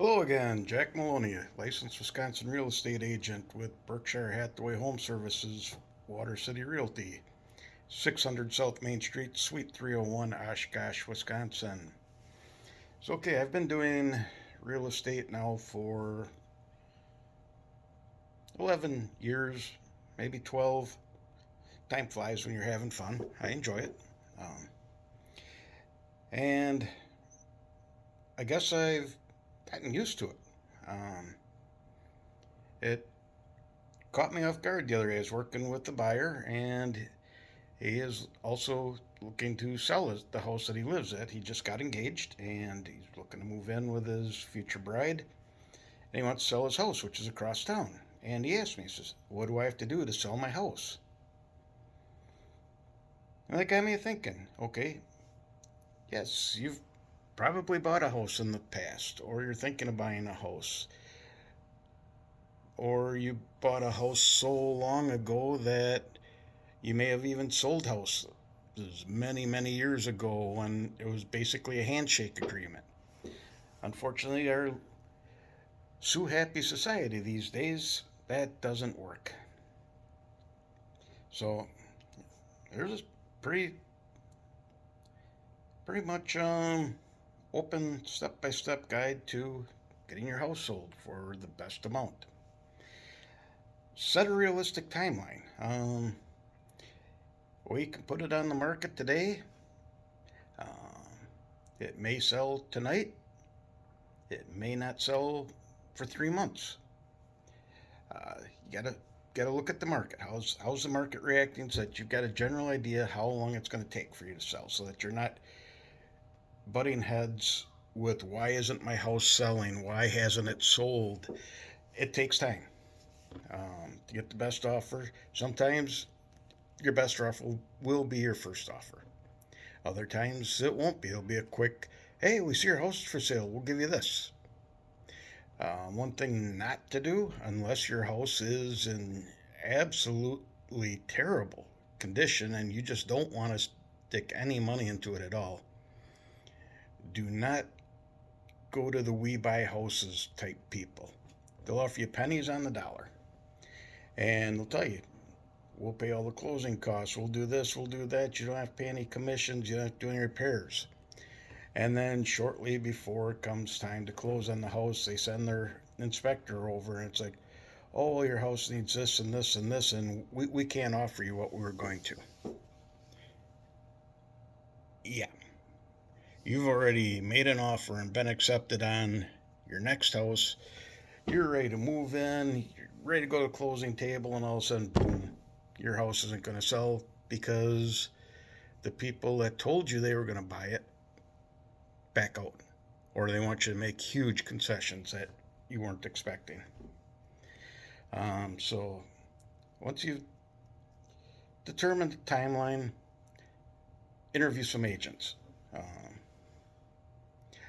Hello again, Jack Maloney, licensed Wisconsin real estate agent with Berkshire Hathaway Home Services, Water City Realty, 600 South Main Street, Suite 301, Oshkosh, Wisconsin. So, okay, I've been doing real estate now for 11 years, maybe 12. Time flies when you're having fun. I enjoy it. Um, and I guess I've gotten used to it. Um, it caught me off guard the other day. I was working with the buyer, and he is also looking to sell the house that he lives at. He just got engaged, and he's looking to move in with his future bride. And he wants to sell his house, which is across town. And he asked me, he says, "What do I have to do to sell my house?" And that got me thinking, okay, yes, you've probably bought a house in the past, or you're thinking of buying a house, or you bought a house so long ago that you may have even sold houses many, many years ago when it was basically a handshake agreement. Unfortunately, our sue happy society these days, that doesn't work. So there's a pretty, pretty much open step by step guide to getting your house sold for the best amount. Set a realistic timeline. We can put it on the market today. It may sell tonight. It may not sell for 3 months. You gotta look at the market. How's the market reacting so that you've got a general idea how long it's going to take for you to sell, so that you're not butting heads with why isn't my house selling? Why hasn't it sold? It takes time to get the best offer. Sometimes your best offer will be your first offer. Other times it won't be. It'll be a quick, "Hey, we see your house is for sale. We'll give you this." One thing not to do, unless your house is in absolutely terrible condition and you just don't want to stick any money into it at all, do not go to the we buy houses type people. They'll offer you pennies on the dollar. And they'll tell you, "We'll pay all the closing costs. We'll do this, we'll do that. You don't have to pay any commissions. You don't have to do any repairs." And then shortly before it comes time to close on the house, they send their inspector over, and it's like, "Oh, well, your house needs this and this and this, and we can't offer you what we were going to." Yeah, you've already made an offer and been accepted on your next house. You're ready to move in, you're ready to go to the closing table, and all of a sudden, boom, your house isn't going to sell because the people that told you they were going to buy it back out, or they want you to make huge concessions that you weren't expecting. So once you've determined the timeline, interview some agents.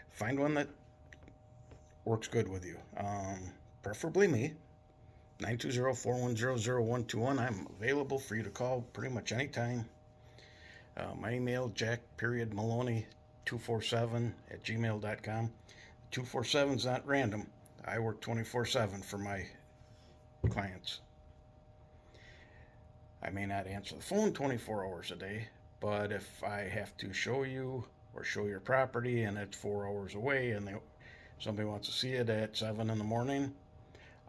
Find one that works good with you. Preferably me. 920-410-0121. I'm available for you to call pretty much anytime. My email, jack.maloney 247 at gmail.com. 247 is not random. I work 24/7 for my clients. I may not answer the phone 24 hours a day, but if I have to show you or show your property and it's 4 hours away and somebody wants to see it at 7 in the morning,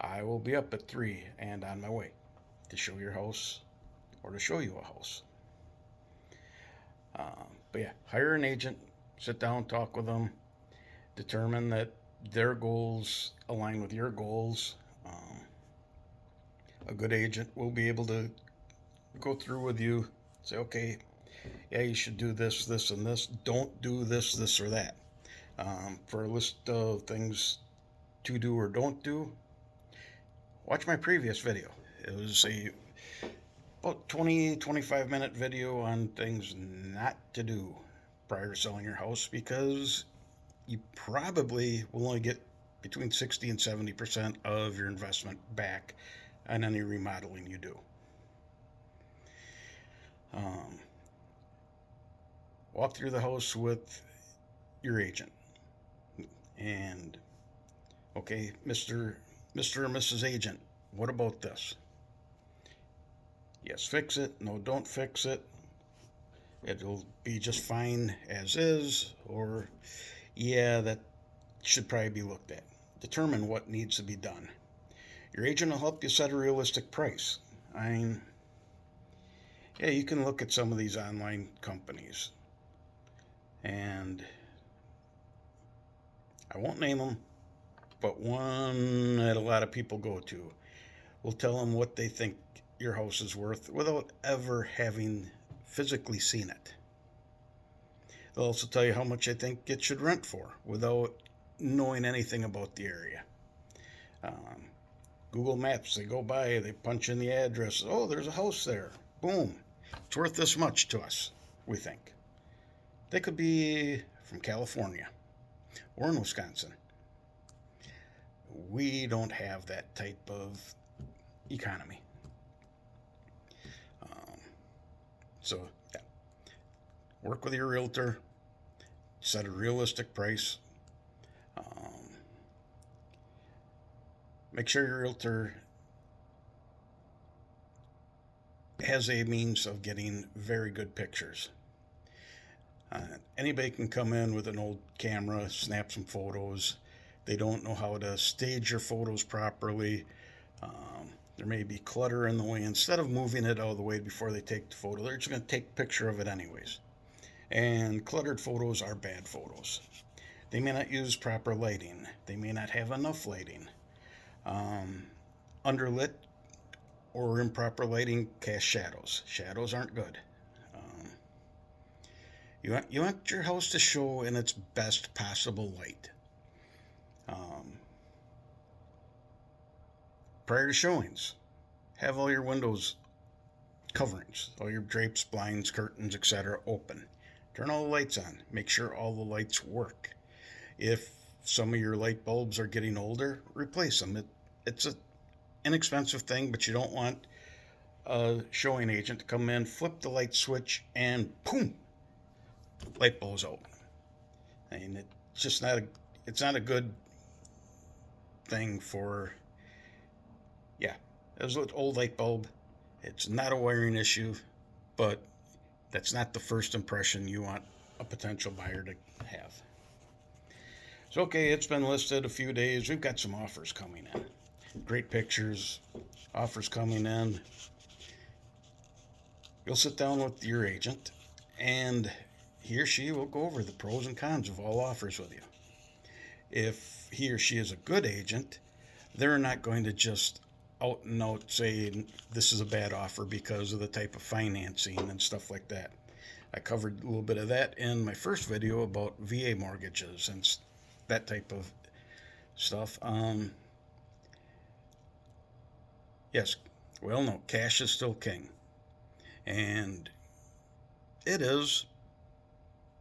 I will be up at 3 and on my way to show your house or to show you a house. But yeah, hire an agent, sit down, talk with them, determine that their goals align with your goals. A good agent will be able to go through with you, say, "Okay, yeah, you should do this, this, and this. Don't do this, this, or that." For a list of things to do or don't do, watch my previous video. It was a about 20-25 minute video on things not to do prior to selling your house, because you probably will only get between 60 and 70% of your investment back on any remodeling you do. Um, Walk through the house with your agent and Okay, Mr. or Mrs. Agent, what about this? Yes, fix it. No, don't fix it. It'll be just fine as is. Or, yeah, that should probably be looked at. Determine what needs to be done. Your agent will help you set a realistic price. I mean, yeah, you can look at some of these online companies, and I won't name them, but one that a lot of people go to will tell them what they think your house is worth without ever having physically seen it. They'll also tell you how much they think it should rent for without knowing anything about the area. Um, Google Maps, they go by, they punch in the address. Oh, there's a house there. Boom. It's worth this much to us, we think. They could be from California or in Wisconsin. We don't have that type of economy. Um, so, yeah, work with your realtor, set a realistic price. Make sure your realtor has a means of getting very good pictures. Anybody can come in with an old camera, snap some photos. They don't know how to stage your photos properly. There may be clutter in the way. Instead of moving it out of the way before they take the photo, they're just going to take a picture of it anyways. And cluttered photos are bad photos. They may not use proper lighting. They may not have enough lighting. Underlit or improper lighting casts shadows. Shadows aren't good. You want your house to show in its best possible light. Prior to showings, have all your windows coverings, all your drapes, blinds, curtains, etc. open. Turn all the lights on. Make sure all the lights work. If some of your light bulbs are getting older, replace them. It's an inexpensive thing, but you don't want a showing agent to come in, flip the light switch, and boom, light bulb's out. I mean, it's not a good thing for, yeah, it was an old light bulb. It's not a wiring issue, but that's not the first impression you want a potential buyer to have. So, okay, it's been listed a few days. We've got some offers coming in. Great pictures, offers coming in. You'll sit down with your agent, and he or she will go over the pros and cons of all offers with you. If he or she is a good agent, they're not going to just out and out say this is a bad offer because of the type of financing and stuff like that. I covered a little bit of that in my first video about VA mortgages and that type of stuff. Yes, well, no, cash is still king. And it is,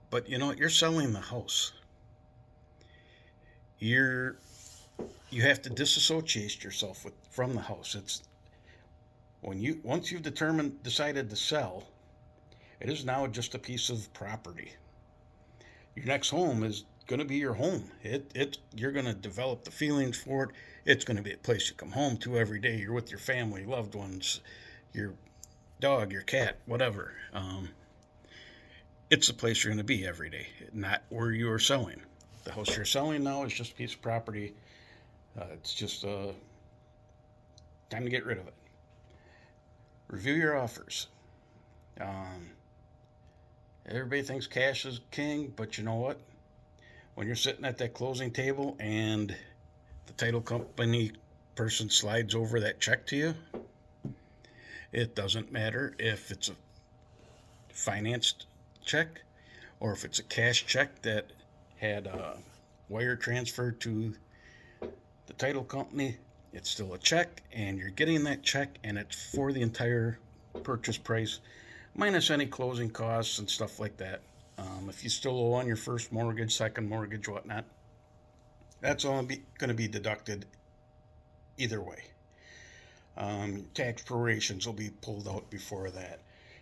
but you know what? You're selling the house. You have to disassociate yourself from the house. It's once you've decided to sell, it is now just a piece of property. Your next home is going to be your home. You're going to develop the feelings for it. It's going to be a place you come home to every day. You're with your family, loved ones, your dog, your cat, whatever. It's the place you're going to be every day, not where you are selling. The house you're selling now is just a piece of property. It's just time to get rid of it. Review your offers. Everybody thinks cash is king, but you know what? When you're sitting at that closing table and the title company person slides over that check to you, it doesn't matter if it's a financed check or if it's a cash check that had a wire transfer to the title company. It's still a check, and you're getting that check, and it's for the entire purchase price minus any closing costs and stuff like that. If you still owe on your first mortgage, second mortgage, whatnot, that's all going to be deducted either way. Tax prorations will be pulled out before that.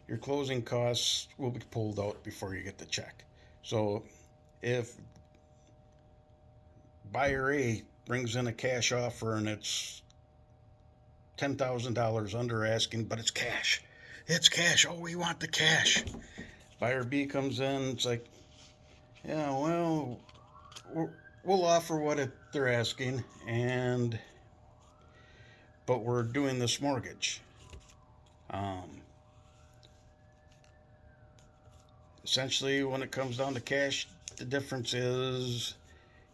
Your closing costs will be pulled out before you get the check. So if buyer A brings in a cash offer and it's $10,000 under asking, but it's cash. It's cash. Oh, we want the cash. Buyer B comes in. It's like, yeah, well, we'll offer what they're asking, but we're doing this mortgage. Um, Essentially, when it comes down to cash, the difference is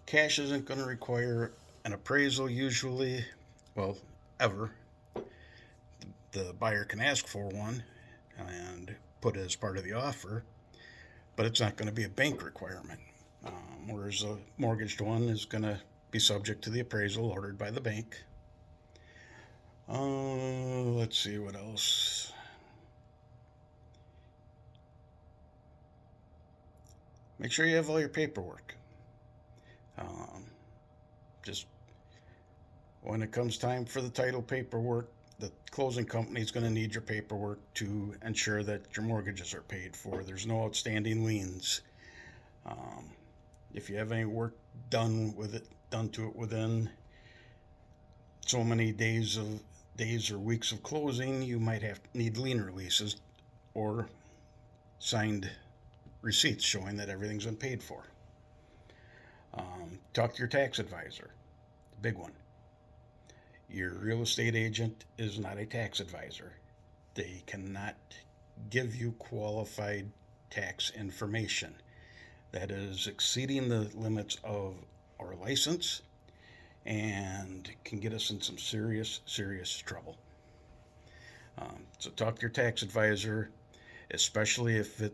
cash isn't going to require an appraisal usually, well, ever. The buyer can ask for one and put it as part of the offer, but it's not going to be a bank requirement. Whereas a mortgaged one is going to be subject to the appraisal ordered by the bank. Let's see what else. Make sure you have all your paperwork. Just when it comes time for the title paperwork, the closing company is going to need your paperwork to ensure that your mortgages are paid for. There's no outstanding liens. If you have any work done to it within so many days or weeks of closing, you might need lien releases or signed receipts showing that everything's been paid for. Talk to your tax advisor. The big one. Your real estate agent is not a tax advisor. They cannot give you qualified tax information. That is exceeding the limits of our license and can get us in some serious trouble. So talk to your tax advisor, especially if it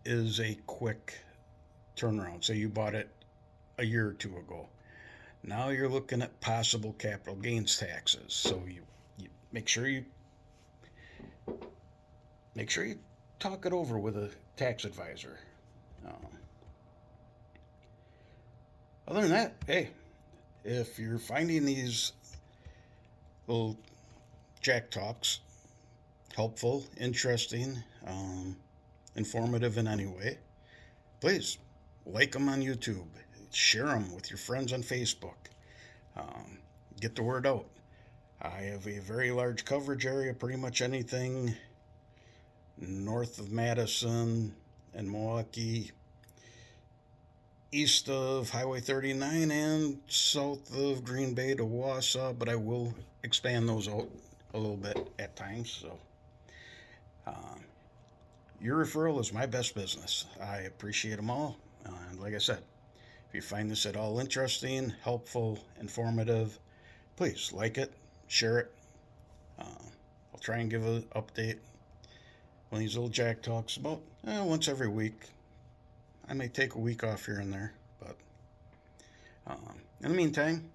is a quick turnaround. Say you bought it a year or two ago. Now you're looking at possible capital gains taxes. So you make sure you talk it over with a tax advisor. Other than that, hey, if you're finding these little Jack Talks helpful, interesting, informative in any way, please like them on YouTube, share them with your friends on Facebook, get the word out. I have a very large coverage area, pretty much anything north of Madison and Milwaukee, east of Highway 39 and south of Green Bay to Wausau, but I will expand those out a little bit at times. So your referral is my best business. I appreciate them all. And like I said, if you find this at all interesting, helpful, informative, please like it, share it. I'll try and give an update on these little Jack Talks about once every week. I may take a week off here and there, but in the meantime,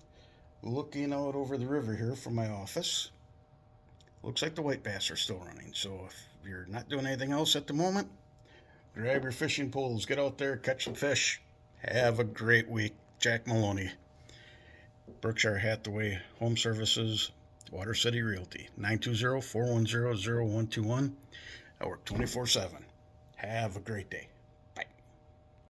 looking out over the river here from my office, looks like the white bass are still running. So if you're not doing anything else at the moment, grab your fishing poles, get out there, catch some fish. Have a great week. Jack Maloney, Berkshire Hathaway Home Services, Water City Realty, 920-410-0121. I work 24/7. Have a great day.